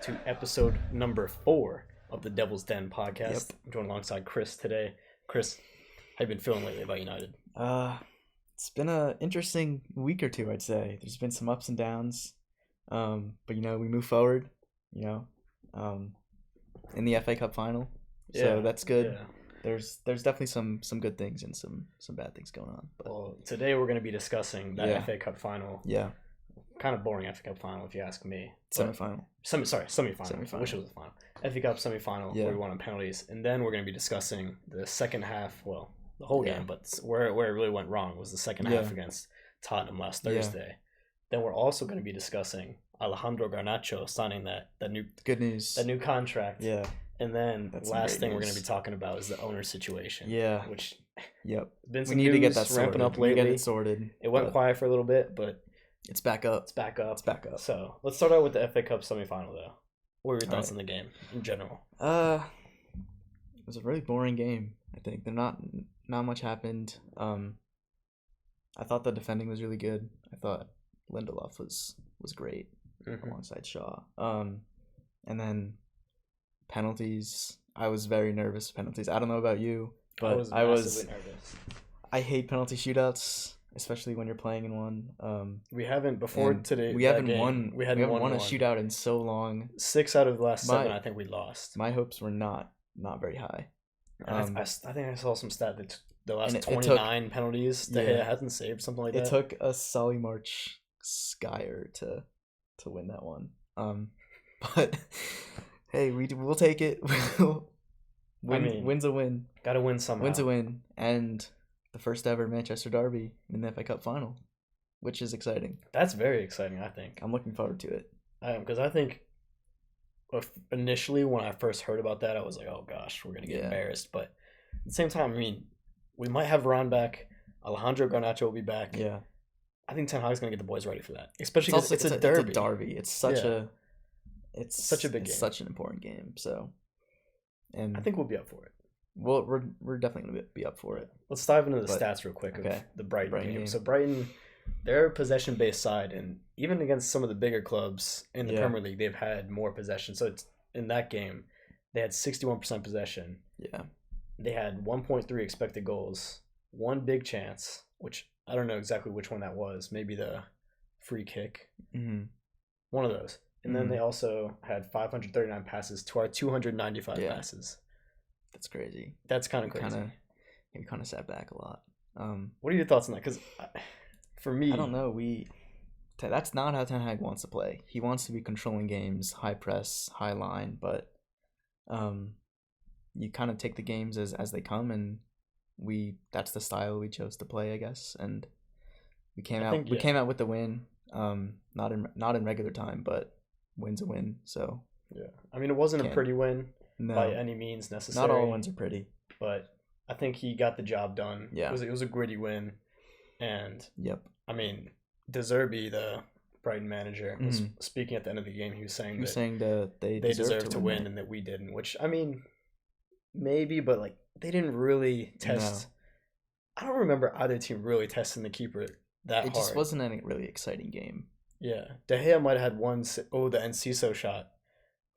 to episode number 4 of the Devil's Den podcast. Yep. I'm joined alongside Chris today. Chris, how you been feeling lately about United? It's been a interesting week or two, I'd say. There's been some ups and downs, but we move forward. In the FA Cup final, so that's good. Yeah. There's definitely some good things and some bad things going on. But Well, today we're going to be discussing that FA Cup final. yeah, Kind of boring FA Cup final, if you ask me. semifinal. Semifinal. I wish it was the final. FA Cup semifinal, where we won on penalties, and then we're going to be discussing the second half. Well, the whole game, but where it really went wrong was the second half against Tottenham last Thursday. Then we're also going to be discussing Alejandro Garnacho signing that new Good news. that new contract. Yeah. And then That's the last some thing great we're going to news. be talking about is the owner situation. Yeah. Which Yep. been We some need to get that news ramping sorted. up We need to lately. get it sorted. It went but quiet for a little bit, but It's back up. it's back up. It's back up. So let's start out with the FA Cup semifinal, though. What were your thoughts Alright. on the game in general? It was a really boring game. I think not much happened. I thought the defending was really good. I thought Lindelof was great alongside Shaw. And then penalties. I was very nervous for penalties. I don't know about you, but I was massively nervous. I hate penalty shootouts, especially when you're playing in one. We haven't before And today. We that haven't game, won. We hadn't won a one. shootout in so long. 6 out of the last 7, My- I think we lost. My hopes were not very high. And I think I saw some stat that the last and it 29 penalties that Yeah. hasn't saved, something like It that. took a Solly March Skyer to win that one. But hey, we'll take it. Win's a win. Gotta win somehow. Win's a win, and the first ever Manchester derby in the FA Cup final, which is exciting. That's very exciting, I think. I'm looking forward to it. Because I think initially when I first heard about that, I was like, oh gosh, we're going to get embarrassed. But at the same time, I mean, we might have Varane back. Alejandro Garnacho will be back. Yeah. I think Ten Hag's going to get the boys ready for that. Especially because it's a derby. It's a derby. It's such a big game. It's such an important game. So, and I think we'll be up for it. Well, we're definitely going to be up for it. Let's dive into the stats real quick of the Brighton game. So Brighton, they're a possession-based side, and even against some of the bigger clubs in the Premier League, they've had more possession. So it's in that game, they had 61% possession. Yeah. They had 1.3 expected goals, one big chance, which I don't know exactly which one that was. Maybe the free kick. Mm-hmm. One of those. And then they also had 539 passes to our 295 passes. That's crazy. That's kind of crazy. We kind of sat back a lot. What are your thoughts on that? Because for me, I don't know. That's not how Ten Hag wants to play. He wants to be controlling games, high press, high line, but you kind of take the games as they come, and that's the style we chose to play, I guess. And we came out with the win. Not in regular time, but win's a win. So yeah, I mean, it wasn't a pretty win by any means necessary. Not all wins are pretty, but I think he got the job done. Yeah, it was a gritty win, and yep. I mean, De Zerbi, the Brighton manager, was speaking at the end of the game. He was saying that they deserved to win and that we didn't. Which, I mean, maybe, but like they didn't really test. No. I don't remember either team really testing the keeper that hard. It just wasn't a really exciting game. Yeah, De Gea might have had the Enciso shot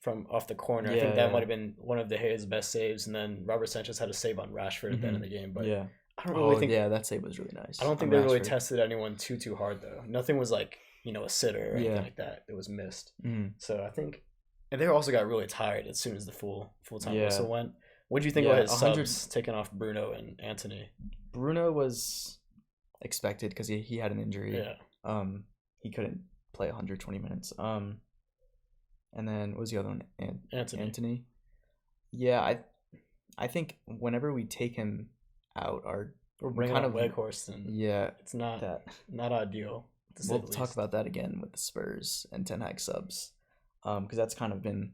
from off the corner. I think that might have been one of De Gea's best saves, and then Robert Sanchez had a save on Rashford at the end of the game. But I don't really think that save was really nice. I don't think they really tested anyone too hard though. Nothing was like a sitter or anything like that. It was missed. So I think, and they also got really tired as soon as the full time whistle went. What do you think about his subs taking off Bruno and Antony? Bruno was expected because he had an injury. Yeah. He couldn't play 120 minutes. And then what was the other one? Antony. Yeah, I think whenever we take him out, we're bringing up Weghorst, and it's not ideal. We'll talk about that again with the Spurs and Ten Hag subs, because that's kind of been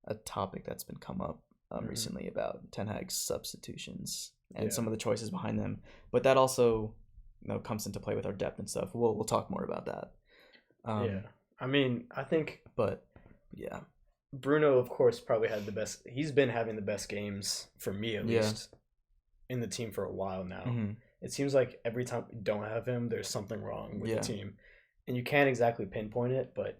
a topic that's been come up recently about Ten Hag's substitutions and some of the choices behind them. But that also comes into play with our depth and stuff. We'll talk more about that. I mean, I think, but yeah, Bruno, of course, probably had the best. He's been having the best games for me, at least, in the team for a while now. It seems like every time we don't have him, there's something wrong with the team. and you can't exactly pinpoint it, but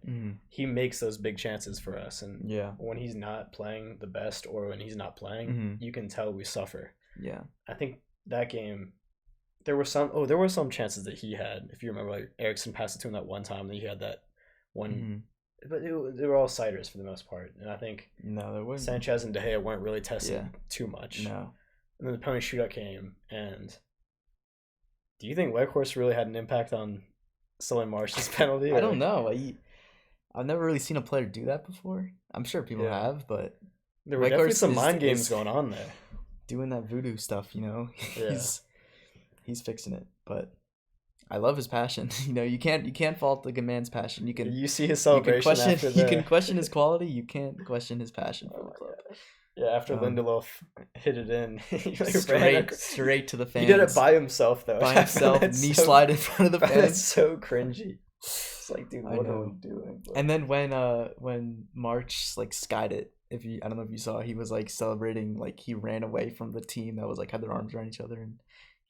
he makes those big chances for us. And when he's not playing the best or when he's not playing, you can tell we suffer. Yeah. I think that game, there were some chances that he had. If you remember, like Eriksson passed it to him that one time, and he had that one. But they were all siders for the most part. And I think Sanchez and De Gea weren't really testing too much. No. And then the penalty shootout came, and do you think Weghorst really had an impact on Solly Marsh's penalty? I don't know. I've never really seen a player do that before. I'm sure people have, but there were definitely some mind games going on there. Doing that voodoo stuff, you know. He's fixing it, but I love his passion. You know, you can't fault the good man's passion. You see his celebration. You can question his quality. You can't question his passion for the club. Yeah, after Lindelof hit it in, he straight to the fans. He did it by himself though. By himself, knee slide in front of the fans. That's so cringy. It's like, dude, what are we doing? But... And then when March like skied it, I don't know if you saw, he was like celebrating, like he ran away from the team that was like had their arms around each other, and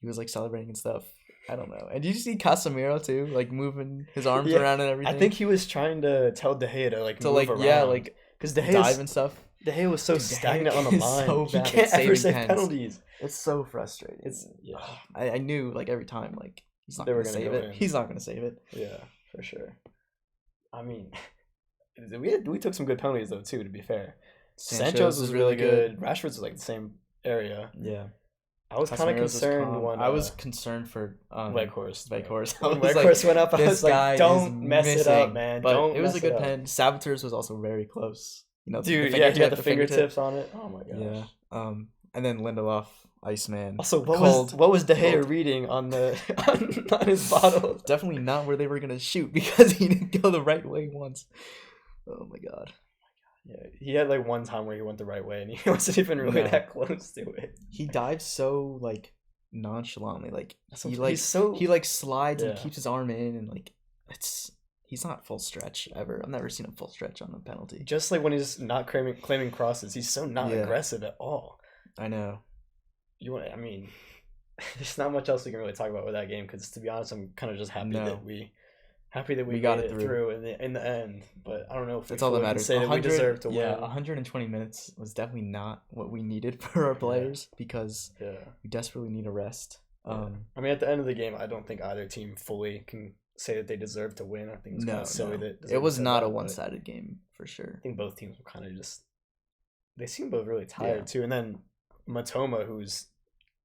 he was like celebrating and stuff. I don't know. And did you see Casemiro too, like moving his arms around and everything? I think he was trying to tell De Gea to move around. Because De Gea dive and stuff. De Gea was so stagnant on the line. So he can't ever save penalties. It's so frustrating. I knew like every time like he's not going to save it. He's not going to save it. Yeah, for sure. I mean, we took some good penalties though too. To be fair, Sancho's was really good. Rashford's was like the same area. Yeah. I was kind of concerned when I was concerned for Weghorst. When Weghorst went up, I was like, "Don't mess it up, man." But it was a good pen. Salvatier's was also very close. You know, dude, he had the fingertips on it. Oh my gosh. Yeah. And then Lindelof, Iceman. Also, what was De Gea reading on his bottle? Definitely not where they were gonna shoot, because he didn't go the right way once. Oh my god. Yeah, he had like one time where he went the right way, and he wasn't even really that close to it. He dives so like nonchalantly, like he like slides and keeps his arm in, and like he's not full stretch ever. I've never seen him full stretch on a penalty. Just like when he's not claiming crosses, he's so not aggressive at all. I know. I mean, there's not much else we can really talk about with that game, because to be honest, I'm kind of just happy that we got it through in the end. But I don't know if that's all that matters. Say that we deserve to win. 120 minutes was definitely not what we needed for our players, because we desperately need a rest. I mean, at the end of the game, I don't think either team fully can say that they deserve to win. I think it's kind of silly that it was not a one-sided game for sure. I think both teams were kind of they seem both really tired too. And then Matoma, who's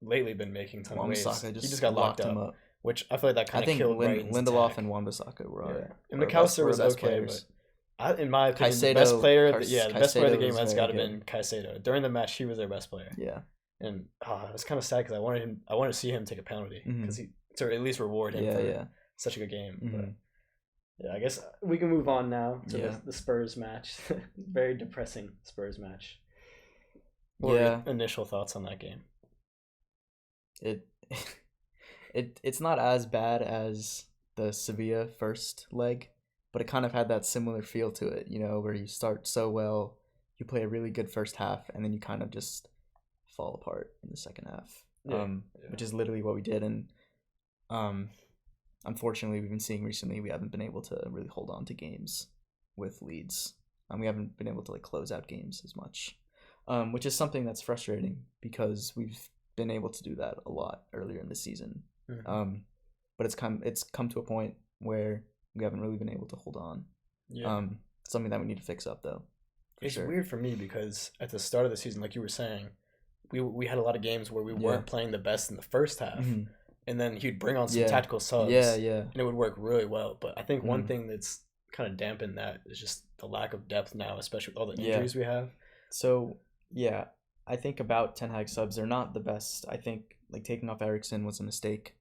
lately been making a ton of waves, he just got locked up. Which I feel like that kind of killed Lindelof and Wan-Bissaka were and McAllister was okay, players. But in my opinion, the best player, the best player of the game has got to been Caicedo. During the match, he was their best player. Yeah, and it was kind of sad because I wanted to see him take a penalty, because to at least reward him for such a good game. But I guess we can move on now to the Spurs match. Very depressing Spurs match. What were your initial thoughts on that game? It's not as bad as the Sevilla first leg, but it kind of had that similar feel to it, you know, where you start so well, you play a really good first half, and then you kind of just fall apart in the second half, which is literally what we did. And unfortunately, we've been seeing recently we haven't been able to really hold on to games with leads. We haven't been able to like close out games as much, which is something that's frustrating, because we've been able to do that a lot earlier in the season. But it's come to a point where we haven't really been able to hold on. Something that we need to fix up though. It's weird for me, because at the start of the season, like you were saying, we had a lot of games where we weren't playing the best in the first half, and then he'd bring on some tactical subs, and it would work really well. But I think one thing that's kind of dampened that is just the lack of depth now, especially with all the injuries we have. So I think about Ten Hag subs, they're not the best. I think like taking off Eriksson was a mistake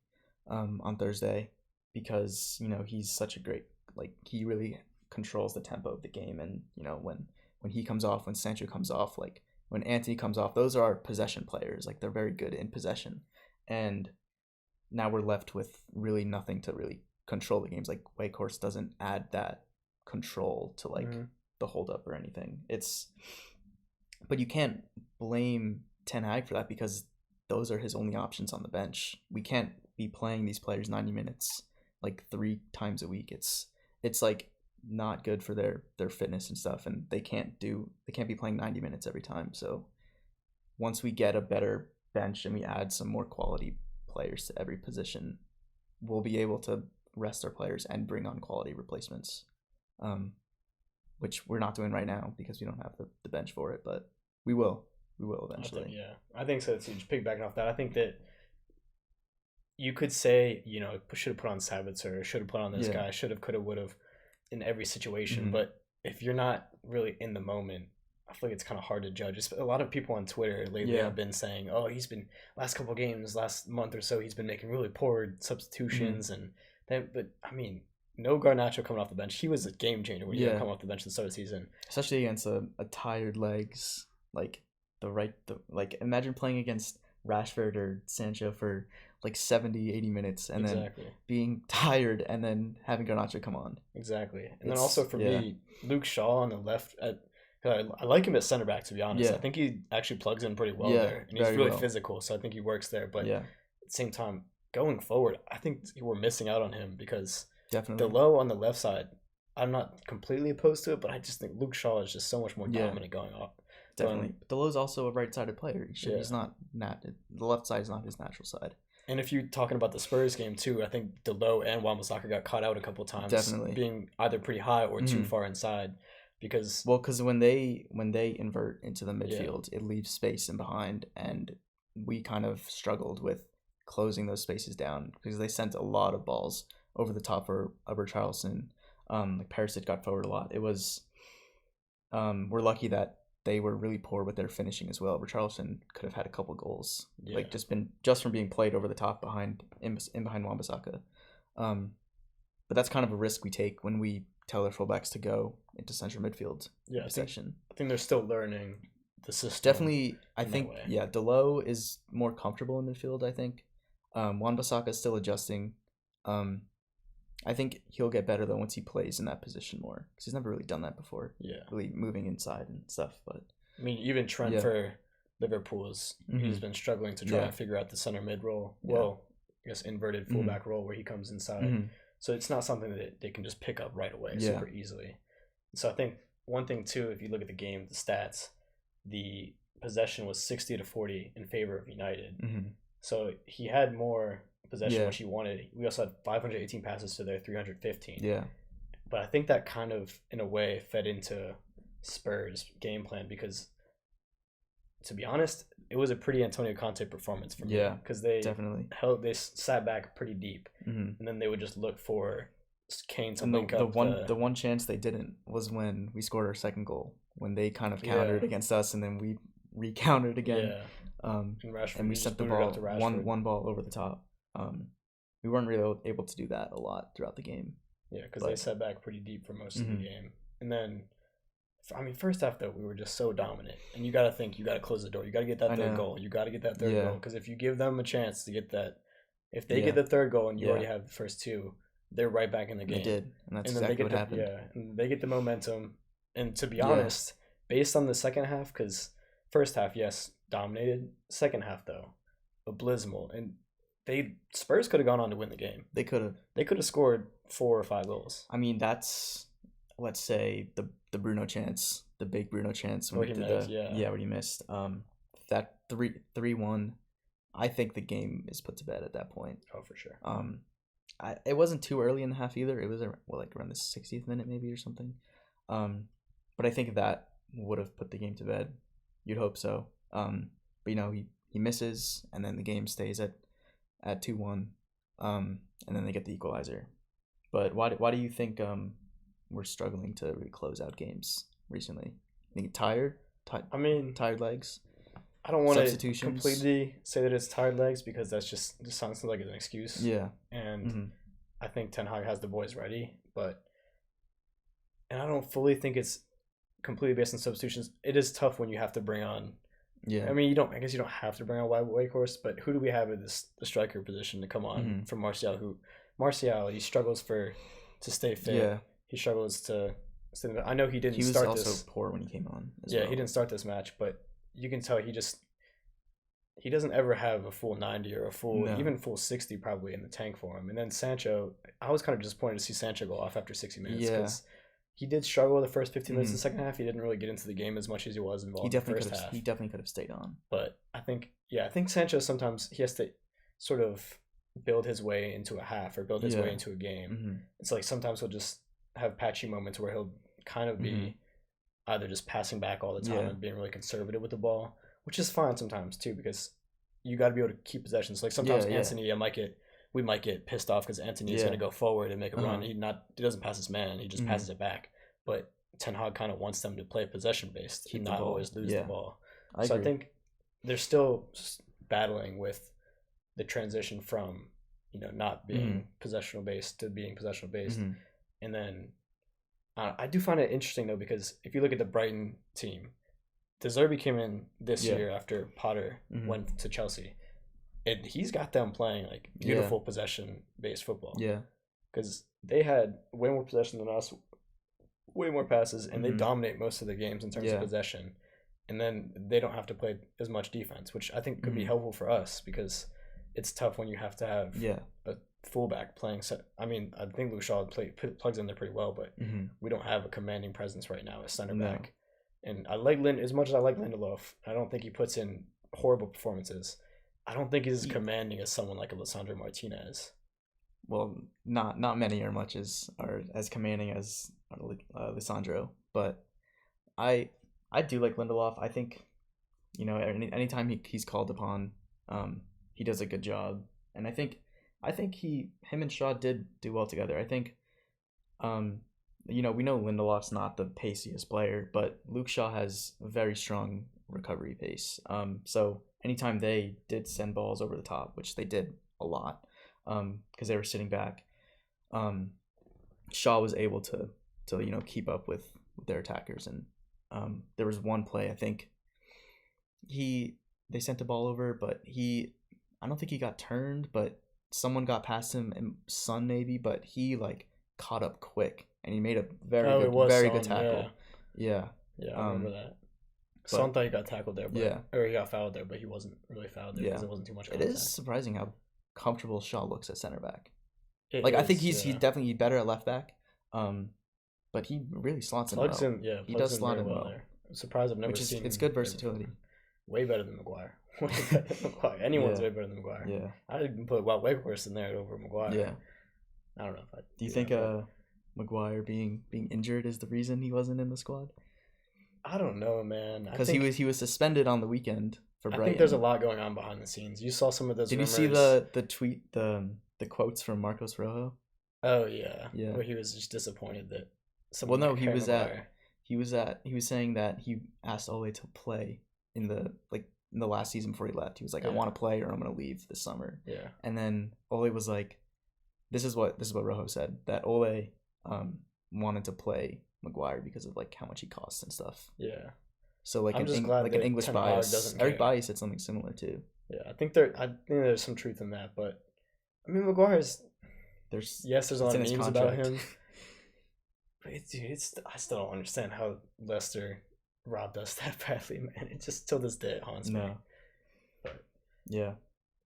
on Thursday, because you know he's such a great, like he really controls the tempo of the game, and you know when he comes off, when Sancho comes off, like when Antony comes off, those are our possession players. Like they're very good in possession, and now we're left with really nothing to really control the games. Like Weghorst doesn't add that control to like the hold up or anything. But you can't blame Ten Hag for that, because those are his only options on the bench. We can't be playing these players 90 minutes like 3 times a week. It's like not good for their fitness and stuff, and they can't be playing 90 minutes every time. So once we get a better bench and we add some more quality players to every position, we'll be able to rest our players and bring on quality replacements, which we're not doing right now because we don't have the bench for it, but we will eventually. I think so too. Just piggybacking off that, I think that you could say, should have put on Sabitzer, should have put on this guy, should have, could have, would have, in every situation. But if you're not really in the moment, I feel like it's kind of hard to judge. A lot of people on Twitter lately have been saying, "Oh, he's been last couple of games, last month or so, he's been making really poor substitutions." But I mean, no Garnacho coming off the bench. He was a game changer when he come off the bench at the start of the season, especially against a tired legs like imagine playing against Rashford or Sancho for like 70, 80 minutes and then being tired and then having Garnacho come on. Exactly. And then also for me, Luke Shaw on the left, I like him at center back, to be honest. I think he actually plugs in pretty well there. And he's really physical, so I think he works there. But at the same time, going forward, I think we're missing out on him because Delo on the left side, I'm not completely opposed to it, but I just think Luke Shaw is just so much more dominant going off. Definitely. Delo's also a right-sided player. He's not the left side is not his natural side. And if you're talking about the Spurs game too, I think Delo and Wan-Bissaka got caught out a couple times. Definitely. Being either pretty high or too far inside. Because when they invert into the midfield, it leaves space in behind, and we kind of struggled with closing those spaces down because they sent a lot of balls over the top for Richarlison. Like Perisic got forward a lot. It was we're lucky that they were really poor with their finishing as well. Richarlison could have had a couple goals, just from being played over the top behind Wan-Bissaka. But that's kind of a risk we take when we tell our fullbacks to go into central midfield possession. I think they're still learning the system. Definitely, I think Delo is more comfortable in midfield. I think Wan-Bissaka is still adjusting. I think he'll get better though once he plays in that position more because he's never really done that before. Really moving inside and stuff. But I mean, even Trent for Liverpool's, he's been struggling to try and figure out the center mid role. Well, I guess inverted fullback role where he comes inside. So it's not something that they can just pick up right away super easily. So I think one thing too, if you look at the game, the stats, the possession was 60-40 in favor of United. So he had more possession which he wanted. We also had 518 passes to their 315. But I think that kind of in a way fed into Spurs game plan because to be honest, it was a pretty Antonio Conte performance for me because they sat back pretty deep and then they would just look for Kane to link up. The one chance they didn't was when we scored our second goal when they kind of countered against us and then we recountered again. And we sent the ball one ball over the top. We weren't really able to do that a lot throughout the game. Yeah, because they sat back pretty deep for most of the game. And then, first half, though, we were just so dominant. And you got to think, you got to close the door. You got to get that third goal. You got to get that third goal. Because if you give them a chance to get that, if they get the third goal and you already have the first two, they're right back in the game. They did. And that's exactly what happened. Yeah, and they get the momentum. And to be honest, based on the second half, because first half, yes, dominated. Second half, though, abysmal. And Spurs could have gone on to win the game. They could have. They could have scored 4 or 5 goals. I mean, that's, let's say, the Bruno chance, the big Bruno chance when what he missed. That 3-1, I think the game is put to bed at that point. Oh, for sure. It wasn't too early in the half either. It was around the 60th minute maybe or something. But I think that would have put the game to bed. You'd hope so. But he misses, and then the game stays at 2-1, and then they get the equalizer. But why do you think we're struggling to really close out games recently? I think tired legs. I don't want to completely say that it's tired legs because that just sounds like an excuse. Yeah. And I think Ten Hag has the boys ready, and I don't fully think it's completely based on substitutions. It is tough when you have to bring on. Yeah. I guess you don't have to bring on Whitehorse, but who do we have in the striker position to come on from Martial? Martial, he struggles to stay fit. Yeah. He struggles to stay. I know he didn't start this. He was also poor when he came on. He didn't start this match, but you can tell he just he doesn't ever have a full 90 or even full 60 probably in the tank for him. And then Sancho, I was kind of disappointed to see Sancho go off after 60 minutes because he did struggle the first 15 minutes of the second half. He didn't really get into the game as much as he was involved in the first half. He definitely could have stayed on. But I think Sancho sometimes he has to sort of build his way into a half or build his way into a game. Mm-hmm. It's like sometimes he'll just have patchy moments where he'll kind of be either just passing back all the time and being really conservative with the ball, which is fine sometimes too, because you got to be able to keep possessions. Like sometimes Anthony, we might get pissed off because Anthony is going to go forward and make a run. He doesn't pass his man, he just passes it back. But Ten Hag kind of wants them to play possession based and not always lose the ball. I think they're still battling with the transition from not being possessional based to being possessional based, and then I do find it interesting though, because if you look at the Brighton team, De Zerbi came in this year after Potter went to Chelsea, and he's got them playing like beautiful possession-based football. Yeah, because they had way more possession than us, way more passes, and they dominate most of the games in terms of possession. And then they don't have to play as much defense, which I think could be helpful for us because it's tough when you have to have a fullback playing. I mean, I think Luke Shaw plugs in there pretty well, but we don't have a commanding presence right now as center back. And I like as much as I like Lindelof, I don't think he puts in horrible performances. I don't think he's as commanding as someone like Alessandro Martinez. Well, not many are as commanding as Alessandro, but I do like Lindelof. I think anytime he's called upon, he does a good job, and I think him and Shaw did do well together. I think we know Lindelof's not the paciest player, but Luke Shaw has a very strong recovery pace. So anytime they did send balls over the top, which they did a lot, because they were sitting back, Shaw was able to keep up with their attackers. And there was one play, I think they sent the ball over, but I don't think he got turned, but someone got past him, and Son maybe, but he caught up quick. And he made a very good tackle. Yeah. Yeah, I remember that. Son thought he got tackled there, or he got fouled there, but he wasn't really fouled there because it wasn't too much contact. It is surprising how comfortable Shaw looks at center back. I think he's definitely better at left back, but he really slots in well. He does slot in well. I'm surprised I've never seen. It's good versatility. Way better than Maguire. Anyone's way better than Maguire. Yeah. I'd even put Weghorst in there over Maguire. Yeah. I don't know if I. Do you think Maguire being injured is the reason he wasn't in the squad? I don't know, man. Because he was suspended on the weekend for Brighton. I think there's a lot going on behind the scenes. You saw some of those. Did rumors. You see the tweet, the quotes from Marcos Rojo? Oh yeah. Where he was just disappointed that. He was saying that he asked Ole to play in the last season before he left. He was like, I want to play or I'm gonna leave this summer. Yeah. And then Ole was like, this is what Rojo said, that Ole wanted to play Maguire because of how much he costs and stuff. Yeah. So an English bias. Eric Bailly said something similar too. Yeah, I think there's some truth in that, but I mean Maguire's there's a lot of memes about him. But I still don't understand how Leicester robbed us that badly, man. It just till this day it haunts me. But I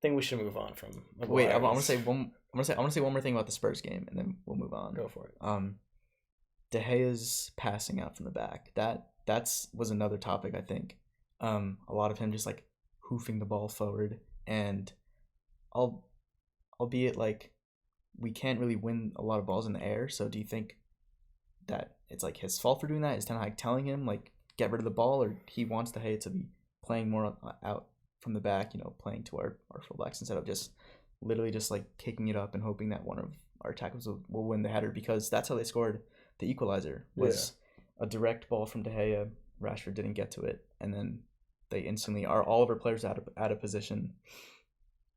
think we should move on from Maguire. Wait, I want to say one more thing about the Spurs game, and then we'll move on. Go for it. De Gea's passing out from the back. That was another topic, I think. A lot of him just hoofing the ball forward, and albeit we can't really win a lot of balls in the air. So do you think that it's his fault for doing that? Is Ten Hag telling him get rid of the ball, or he wants De Gea to be playing more out from the back, playing to our fullbacks instead of just literally just kicking it up and hoping that one of our attackers will win the header, because that's how they scored the equalizer, was a direct ball from De Gea. Rashford didn't get to it, and then they instantly are all of our players out of position.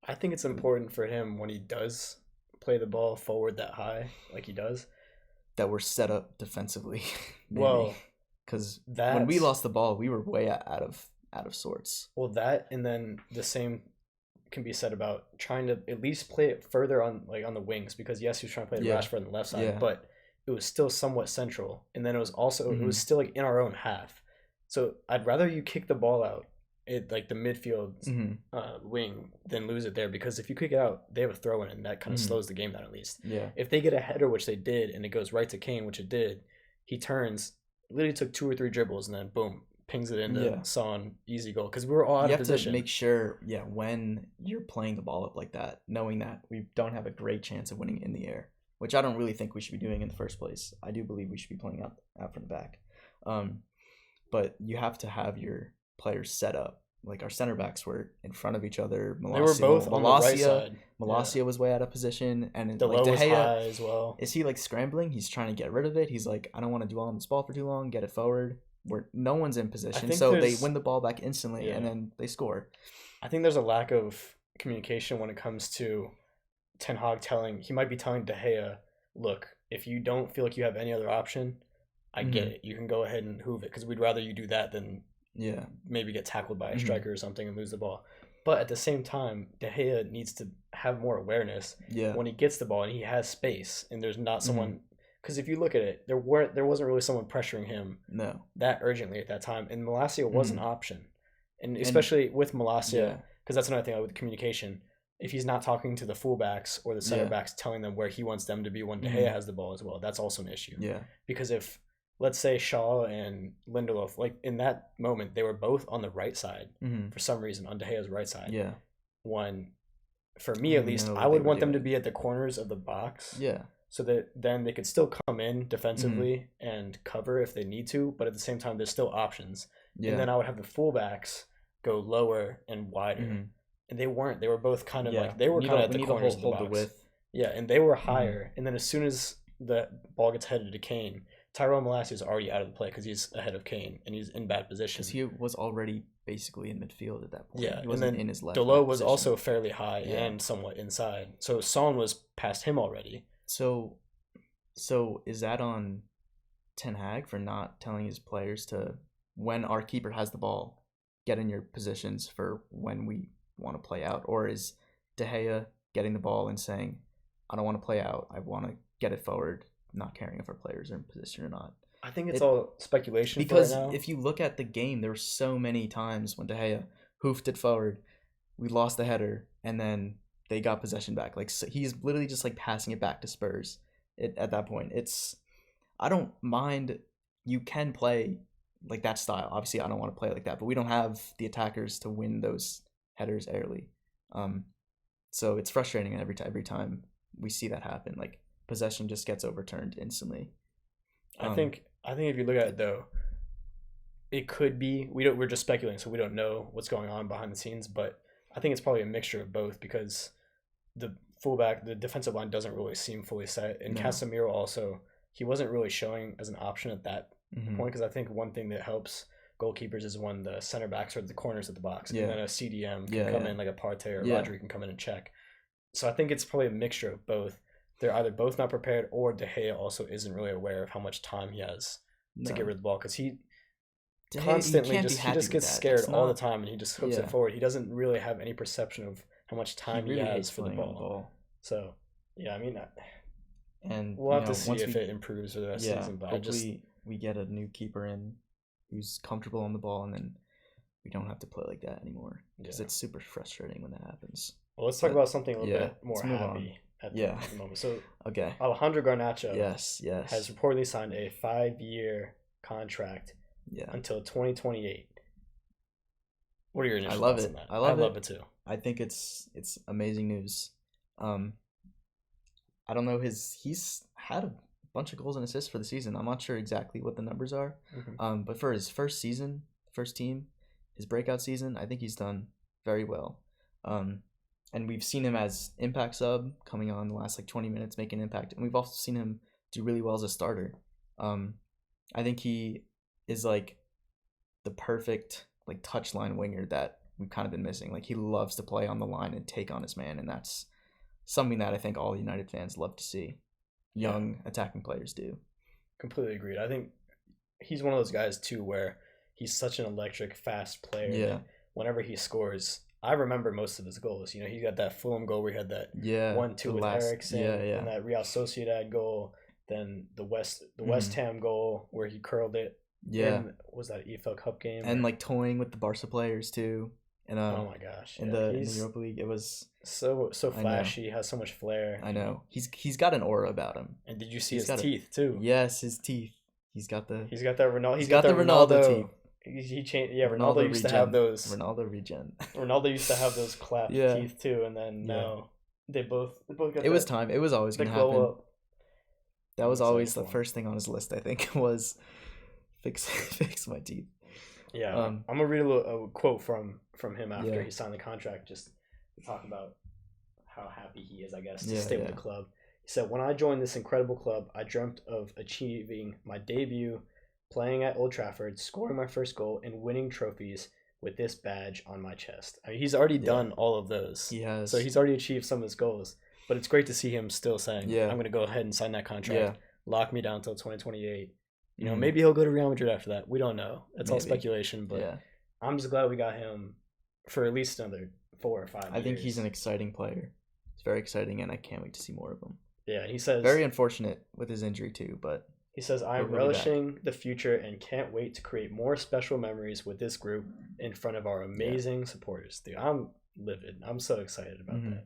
I think it's important for him when he does play the ball forward that high, like he does, that we're set up defensively. Well, because when we lost the ball, we were way out of sorts. Well, that, and then the same can be said about trying to at least play it further on the wings, because yes, he was trying to play Rashford on the left side, but it was still somewhat central, and then it was also it was still in our own half. So I'd rather you kick the ball out it like the midfield wing then lose it there, because if you kick it out, they have a throw in, and that kind of slows the game down at least. Yeah. If they get a header, which they did, and it goes right to Kane, which it did, he turns, literally took 2 or 3 dribbles, and then boom, pings it into Son, easy goal, because we were all out of position. You have to make sure, when you're playing the ball up like that, knowing that we don't have a great chance of winning in the air, which I don't really think we should be doing in the first place. I do believe we should be playing out from the back. But you have to have your players set up. Like our center backs were in front of each other. They were both on the right side. Malacia was way out of position, and De Gea was high as well. Is he like scrambling? He's trying to get rid of it. He's like, I don't want to dwell on this ball for too long. Get it forward. Where no one's in position, so they win the ball back instantly, and then they score. I think there's a lack of communication when it comes to Ten Hag he might be telling De Gea, look, if you don't feel like you have any other option, I get it. You can go ahead and hoove it, because we'd rather you do that than maybe get tackled by a striker or something and lose the ball. But at the same time, De Gea needs to have more awareness when he gets the ball and he has space and there's not someone. Because if you look at it, there wasn't really someone pressuring him that urgently at that time, and Malacia was an option, and especially with Malacia, because that's another thing with communication. If he's not talking to the fullbacks or the center backs, telling them where he wants them to be when De Gea has the ball as well, that's also an issue. Yeah. Because if, let's say, Shaw and Lindelof, like in that moment, they were both on the right side for some reason, on De Gea's right side. Yeah. For me at least, I would want them to be at the corners of the box. Yeah. So that then they could still come in defensively and cover if they need to, but at the same time, there's still options. Yeah. And then I would have the fullbacks go lower and wider. And they weren't. They were both kind of like, they were kind of at the corners of the box. Yeah, and they were higher. And then as soon as the ball gets headed to Kane, Tyrone Malacia is already out of the play because he's ahead of Kane and he's in bad position. Because he was already basically in midfield at that point. Yeah, he wasn't in his left. Delot was also fairly high and somewhat inside. So Son was past him already. So is that on Ten Hag for not telling his players to, when our keeper has the ball, get in your positions for when we want to play out? Or is De Gea getting the ball and saying, I don't want to play out, I want to get it forward, not caring if our players are in position or not? I think it's all speculation because right now. If you look at the game, there were so many times when De Gea hoofed it forward, we lost the header, and then they got possession back. Like, so he's literally just like passing it back to Spurs. At that point, I don't mind. You can play like that style. Obviously, I don't want to play like that, but we don't have the attackers to win those headers early. So it's frustrating every time we see that happen. Like, possession just gets overturned instantly. I think if you look at it though, it could be we're just speculating, so we don't know what's going on behind the scenes. But I think it's probably a mixture of both, because the defensive line doesn't really seem fully set, and Casemiro also, he wasn't really showing as an option at that point. Because I think one thing that helps goalkeepers is when the center backs are at the corners of the box, and then a CDM can come in, like a Partey or Rodri can come in and check. So I think it's probably a mixture of both. They're either both not prepared, or De Gea also isn't really aware of how much time he has to get rid of the ball, because he constantly just gets scared all the time, and he just hooks it forward. He doesn't really have any perception of how much time he has for the ball. So yeah, I mean, and we'll have to see if it improves for the rest of the season. But hopefully we get a new keeper in who's comfortable on the ball, and then we don't have to play like that anymore, because it's super frustrating when that happens. Well, let's talk about something a little bit more happy at the moment. So Alejandro Garnacho has reportedly signed a 5-year contract until 2028. What are your initial thoughts on that? I love it too. I think it's amazing news. I don't know, he's had a bunch of goals and assists for the season. I'm not sure exactly what the numbers are. But for his first season, first team, his breakout season, I think he's done very well. And we've seen him as impact sub, coming on the last 20 minutes, making an impact. And we've also seen him do really well as a starter. I think he is the perfect touchline winger that we've kind of been missing. He loves to play on the line and take on his man, and that's something that I think all United fans love to see young attacking players do. Completely agreed. I think he's one of those guys too where he's such an electric, fast player. Yeah. Whenever he scores, I remember most of his goals. He got that Fulham goal where he had that 1-2 with Eriksen, and that Real Sociedad goal, then the West Ham goal where he curled it Yeah. Was that EFL Cup game? And like toying with the Barca players too. And oh my gosh. in the Europa League, it was so flashy, has so much flair. I know. He's got an aura about him. And did you see his teeth too? Yes, his teeth. He's got that Ronaldo. He's got the Ronaldo teeth. He changed. Yeah, Ronaldo used to have those. Ronaldo regen. Ronaldo used to have those cleft teeth too, and then now they both got. It was time. It was always gonna happen. Up. That was always the first thing on his list. I think was fix my teeth. Yeah, I'm gonna read a quote from him after he signed the contract, just to talk about how happy he is, I guess, to stay with the club. He said, "When I joined this incredible club, I dreamt of achieving my debut, playing at Old Trafford, scoring my first goal, and winning trophies with this badge on my chest." I mean, he's already done all of those. He has. So he's already achieved some of his goals. But it's great to see him still saying, "I'm going to go ahead and sign that contract, lock me down until 2028." You know, maybe he'll go to Real Madrid after that. We don't know. It's all speculation, but I'm just glad we got him for at least another 4 or 5 years. I think he's an exciting player. It's very exciting, and I can't wait to see more of him. Yeah, he says... Very unfortunate with his injury, too, but... He says, "I'm relishing the future and can't wait to create more special memories with this group in front of our amazing supporters." Dude, I'm livid. I'm so excited about that.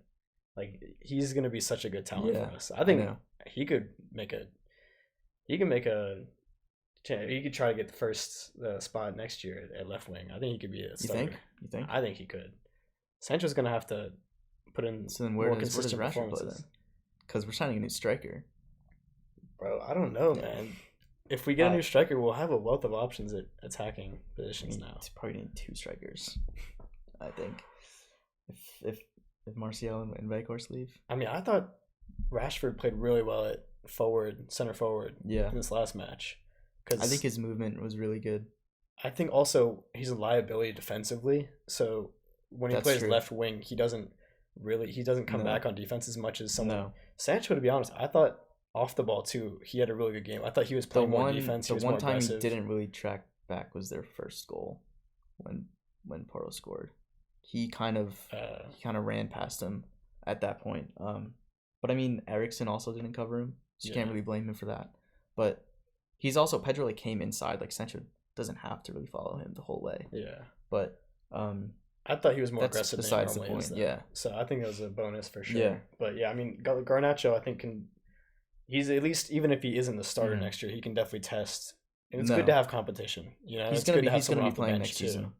Like, he's going to be such a good talent for us. I think he could make a... He could try to get the first spot next year at left wing. I think he could be a starter. You think? I think he could. Sancho's going to have to put in more consistent performances. Because we're signing a new striker. Bro, I don't know, man. If we get a new striker, we'll have a wealth of options at attacking positions now. It's probably need 2 strikers, I think. If Martial and Weghorst leave. I mean, I thought Rashford played really well at center forward in this last match. I think his movement was really good. I think also he's a liability defensively. So when he plays left wing, he doesn't come back on defense as much as someone. No. Sancho, to be honest, I thought off the ball too, he had a really good game. I thought he was playing more defense. The one time he didn't really track back was their first goal when Porto scored. He kind of ran past him at that point. But I mean, Eriksen also didn't cover him, so you can't really blame him for that. But he's also Pedro came inside. Like Sancho doesn't have to really follow him the whole way. Yeah. But I thought he was more aggressive besides the point. So I think it was a bonus for sure. Yeah. But yeah, I mean Garnacho, I think he's at least, even if he isn't the starter next year, he can definitely test. And it's good to have competition. You know, he's gonna be playing next season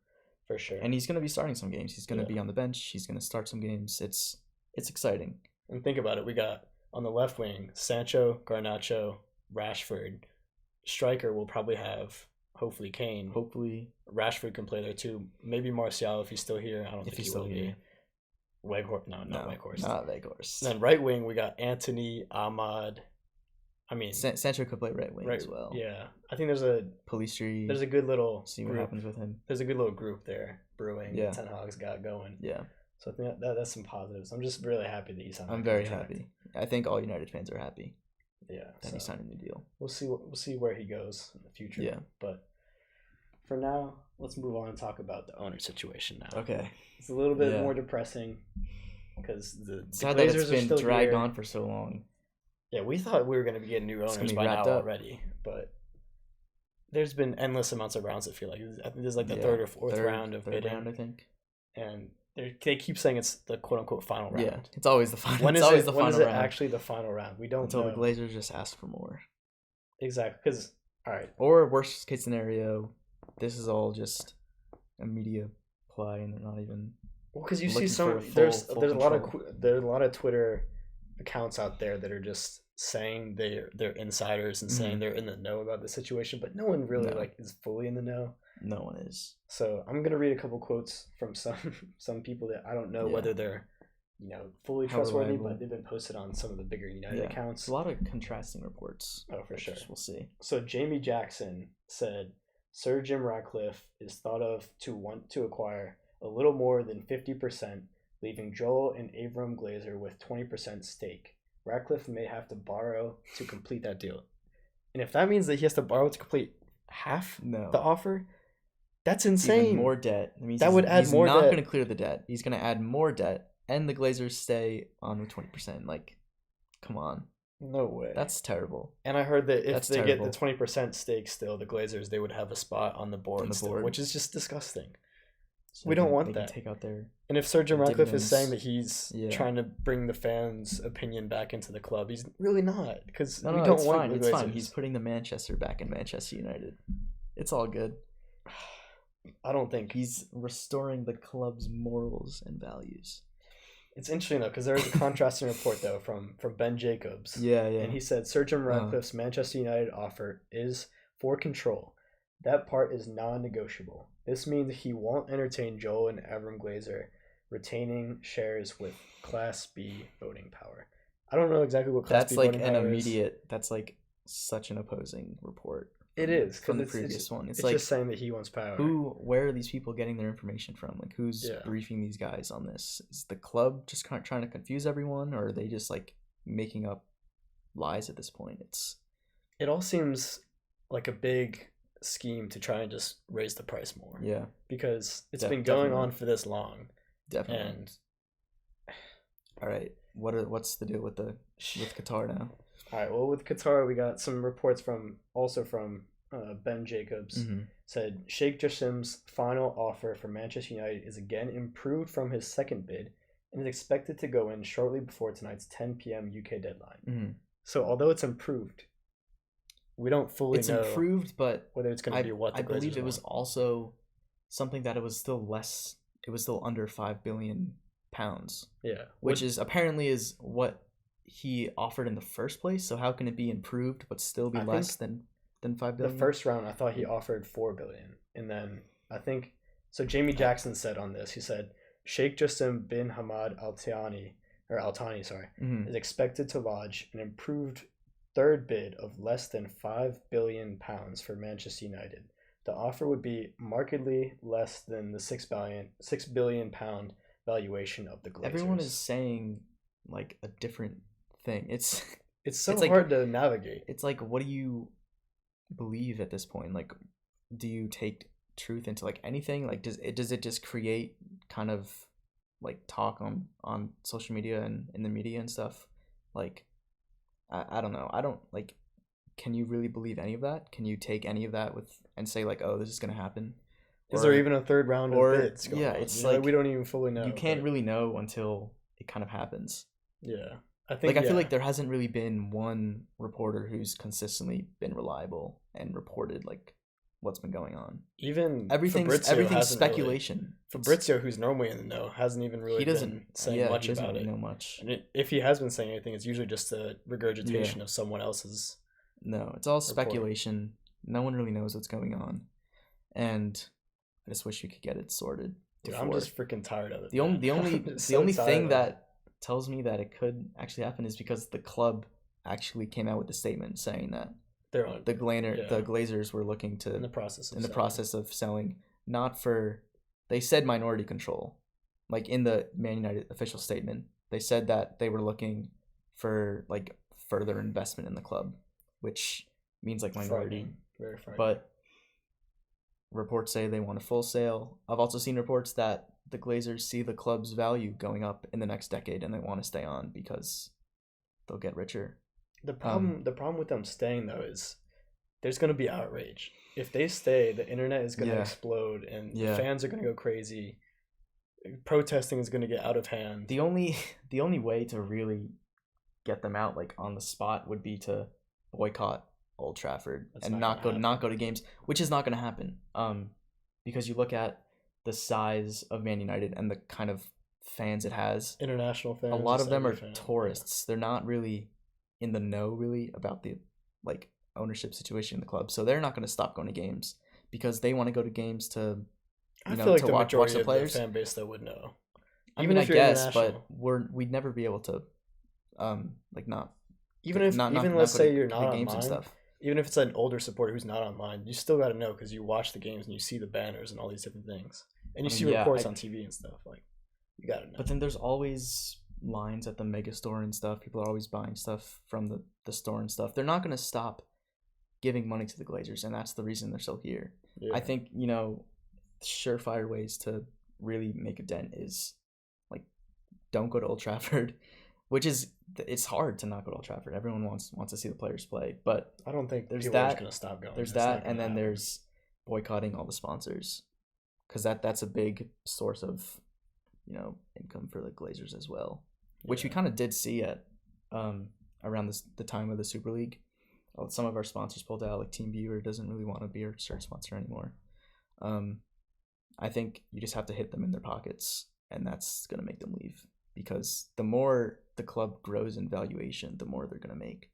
for sure. And he's gonna be starting some games. He's gonna be on the bench. He's gonna start some games. It's exciting. And think about it. We got on the left wing Sancho, Garnacho, Rashford. Striker will probably have hopefully Kane. Hopefully Rashford can play there too. Maybe Martial if he's still here. I don't think he will be. Weghorst, not Weghorst. Not Weghorst. Then right wing we got Antony, Ahmad. I mean Sancho could play right wing as well. Yeah, I think there's a Pellistri. There's a good little see what happens with him. There's a good little group there brewing. Yeah, Ten Hag's got going. Yeah. So I think that's some positives. I'm just really happy that he's on. I'm very happy. I think all United fans are happy. Yeah, that he signed a new deal. We'll see where he goes in the future. Yeah, but for now, let's move on and talk about the owner situation now. Okay, it's a little bit more depressing because the Glazers that it's been dragged on for so long. Yeah, we thought we were going to be getting new owners by now already, but there's been endless amounts of rounds. I feel like I think there's like the third or fourth round of bidding. I think, and they keep saying it's the quote unquote final round. Yeah, it's always the final. When is it actually the final round? We don't know. Until the Glazers just ask for more. Exactly, because all right. Or worst case scenario, this is all just a media play, and they're not even. Well, because you see there's a lot of Twitter accounts out there that are just saying they're insiders and saying they're in the know about the situation, but no one really is fully in the know. No one is. So I'm gonna read a couple quotes from some people that I don't know whether they're fully trustworthy, but they've been posted on some of the bigger United accounts. A lot of contrasting reports. Oh, for sure. We'll see. So Jamie Jackson said Sir Jim Ratcliffe is thought of to want to acquire a little more than 50%, leaving Joel and Avram Glazer with 20% stake. Ratcliffe may have to borrow to complete that deal. And if that means that he has to borrow to complete half the offer, that's insane. Even more debt. That means that would add more debt. He's not going to clear the debt. He's going to add more debt, and the Glazers stay on with 20%. Like, come on. No way. That's terrible. And I heard that if they get the 20% stake still, the Glazers, they would have a spot on the board, which is just disgusting. So we don't want that. Take out their and if Sir Jim Ratcliffe is saying that he's trying to bring the fans' opinion back into the club, he's really not, because we don't want the Glazers. It's fine. He's putting the Manchester back in Manchester United. It's all good. I don't think he's restoring the club's morals and values. It's interesting though, because there was a contrasting report though from Ben Jacobs. Yeah. And he said Sir Jim Ratcliffe's Manchester United offer is for control. That part is non-negotiable. This means he won't entertain Joel and Avram Glazer retaining shares with Class B voting power. I don't know exactly what Class B voting power is. That's like an immediate. That's like such an opposing report. It is from the previous one. It's like just saying that he wants power. Where are these people getting their information from? Like, who's briefing these guys on this? Is the club just kind of trying to confuse everyone, or are they just like making up lies at this point? It all seems like a big scheme to try and just raise the price more. Yeah, because it's been going on for this long. Definitely. And all right, what's the deal with Qatar now? All right, well, with Qatar, we got some reports from Ben Jacobs. Said Sheikh Jassim's final offer for Manchester United is again improved from his second bid and is expected to go in shortly before tonight's 10 p.m. UK deadline. So although it's improved, we don't fully know. It's improved, but whether it's going to be what the Glazers believe it was also something that it was still less. It was still under £5 billion. Yeah, which is apparently is what he offered in the first place. So how can it be improved but still be less than $5 billion? The first round, I thought he offered $4 billion, and then I think so. Jamie Jackson said on this, he said Sheikh Jassim bin Hamad Al Thani, is expected to lodge an improved third bid of less than £5 billion for Manchester United. The offer would be markedly less than the £6 billion valuation of the Glazers. Everyone is saying like a different thing. It's hard to navigate. It's like, what do you believe at this point? Like, do you take truth into like anything? Like, does it just create kind of like talk on social media and in the media and stuff? Like, I don't know. I don't like. Can you really believe any of that? Can you take any of that and say like, oh, this is gonna happen? Is there even a third round of bids going on? It's like we don't even fully know. You can't really know until it kind of happens. Yeah. I feel like there hasn't really been one reporter who's consistently been reliable and reported like what's been going on. Even everything's speculation. Fabrizio, who's normally in the know, hasn't even really been saying much about really it. Know much. And if he has been saying anything, it's usually just a regurgitation of someone else's. No, it's all speculation. No one really knows what's going on, and I just wish we could get it sorted. Dude, I'm just freaking tired of it. The only thing that tells me that it could actually happen is because the club actually came out with a statement saying that the Glazers were looking to in the process of selling, not for, they said minority control, like in the Man United official statement, they said that they were looking for like further investment in the club, which means like minority. Very frightening. But reports say they want a full sale. I've also seen reports that the Glazers see the club's value going up in the next decade and they want to stay on because they'll get richer. The problem with them staying though is there's going to be outrage. If they stay, the internet is going to explode and the fans are going to go crazy. Protesting is going to get out of hand. The only way to really get them out like on the spot would be to boycott Old Trafford and not go to games, which is not going to happen. Because you look at the size of Man United and the kind of fans it has. International fans. A lot of them are tourists. They're not really in the know really about the like ownership situation in the club. So they're not going to stop going to games because they want to go to games to I feel like the majority of the fan base that would know. Even if you're international, but we'd never be able to like not let's say you're not online and stuff. Even if it's an older supporter who's not online, you still got to know because you watch the games and you see the banners and all these different things. And you see reports on TV and stuff. Like, you got to know. But then there's always lines at the mega store and stuff. People are always buying stuff from the store and stuff. They're not going to stop giving money to the Glazers, and that's the reason they're still here. Yeah. I think, surefire ways to really make a dent is, like, don't go to Old Trafford. which is it's hard to not go to Old Trafford. Everyone wants to see the players play, but I don't think there's people are that. just gonna stop going. There's that, and then there's boycotting all the sponsors, because that's a big source of, income for the Glazers as well, which we kind of did see at around the time of the Super League. Some of our sponsors pulled out, like TeamViewer doesn't really want to be our shirt sponsor anymore. I think you just have to hit them in their pockets, and that's going to make them leave, because the more the club grows in valuation, the more they're going to make.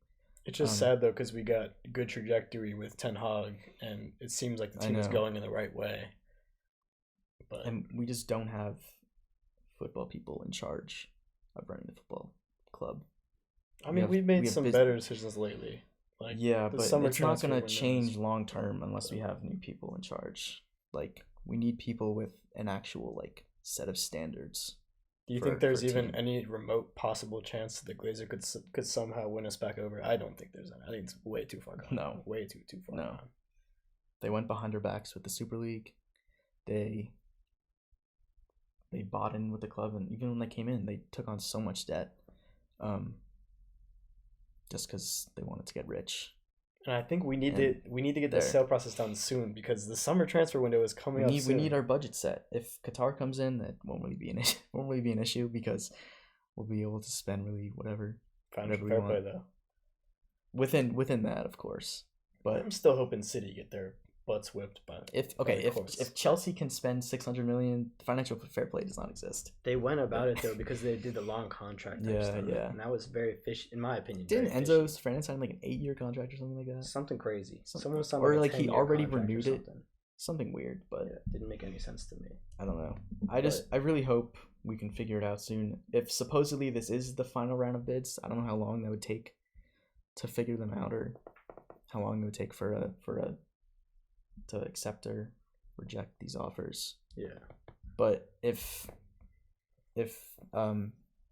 It's just sad, though, because we got good trajectory with Ten Hag, and it seems like the team is going in the right way. And we just don't have football people in charge of running the football club. I mean, we've made some better decisions lately. But it's not going to change long term unless we have new people in charge. Like, we need people with an actual set of standards. Do you think there's even any remote possible chance that the Glazer could somehow win us back over? I don't think there's any. I think it's way too far gone. No, way too far gone. They went behind our backs with the Super League. They bought in with the club, and even when they came in, they took on so much debt, just because they wanted to get rich. And I think we need to get the sale process done soon, because the summer transfer window is coming up soon. We need our budget set. If Qatar comes in, that won't really be an issue, because we'll be able to spend really whatever we want. Play, though. Within that, of course. But I'm still hoping City get their butts whipped by. If Chelsea can spend $600 million, financial fair play does not exist. They went about it though, because they did the long contract. Yeah, and that was very in my opinion. Didn't Enzo Fernandez sign like an 8-year contract or something like that? Something crazy. Someone signed he already renewed it. Something weird, but it didn't make any sense to me. I don't know. I really hope we can figure it out soon. If supposedly this is the final round of bids, I don't know how long that would take to figure them out, or how long it would take to accept or reject these offers. Yeah. But if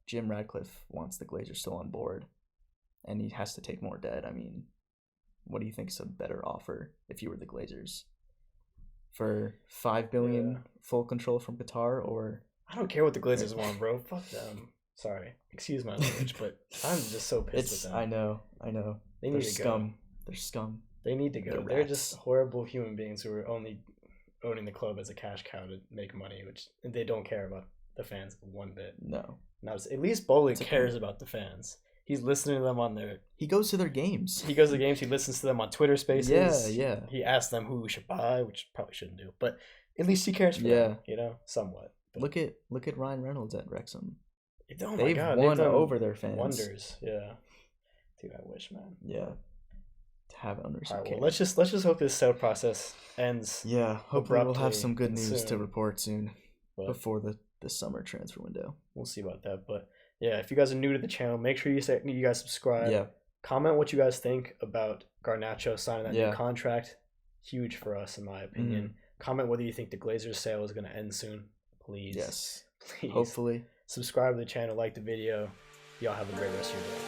Jim Radcliffe wants the Glazers still on board, and he has to take more debt, I mean, what do you think is a better offer if you were the Glazers? For $5 billion full control from Qatar, or I don't care what the Glazers want, bro. Fuck them. Sorry, excuse my language, but I'm just so pissed with them. I know. They need to go. They're scum. They need to go. They're just horrible human beings who are only owning the club as a cash cow to make money, which they don't care about the fans one bit. No. At least Bowling cares about the fans. He's listening to them on their... He goes to their games. He goes to games. He listens to them on Twitter Spaces. Yeah. He asks them who we should buy, which probably shouldn't do. But at least he cares for them, somewhat. But look at Ryan Reynolds at Wrexham. They've won over their fans. Wonders, yeah. Dude, I wish, man. Yeah. To have owners. All right, well, let's just hope this sale process ends. Yeah, hopefully we'll have some good news to report soon, before the summer transfer window. We'll see about that, but yeah, if you guys are new to the channel, make sure you guys subscribe. Yeah. Comment what you guys think about Garnacho signing that new contract. Huge for us, in my opinion. Mm-hmm. Comment whether you think the Glazers sale is going to end soon. Please. Yes. Please. Hopefully. Subscribe to the channel, like the video. Y'all have a great rest of your day.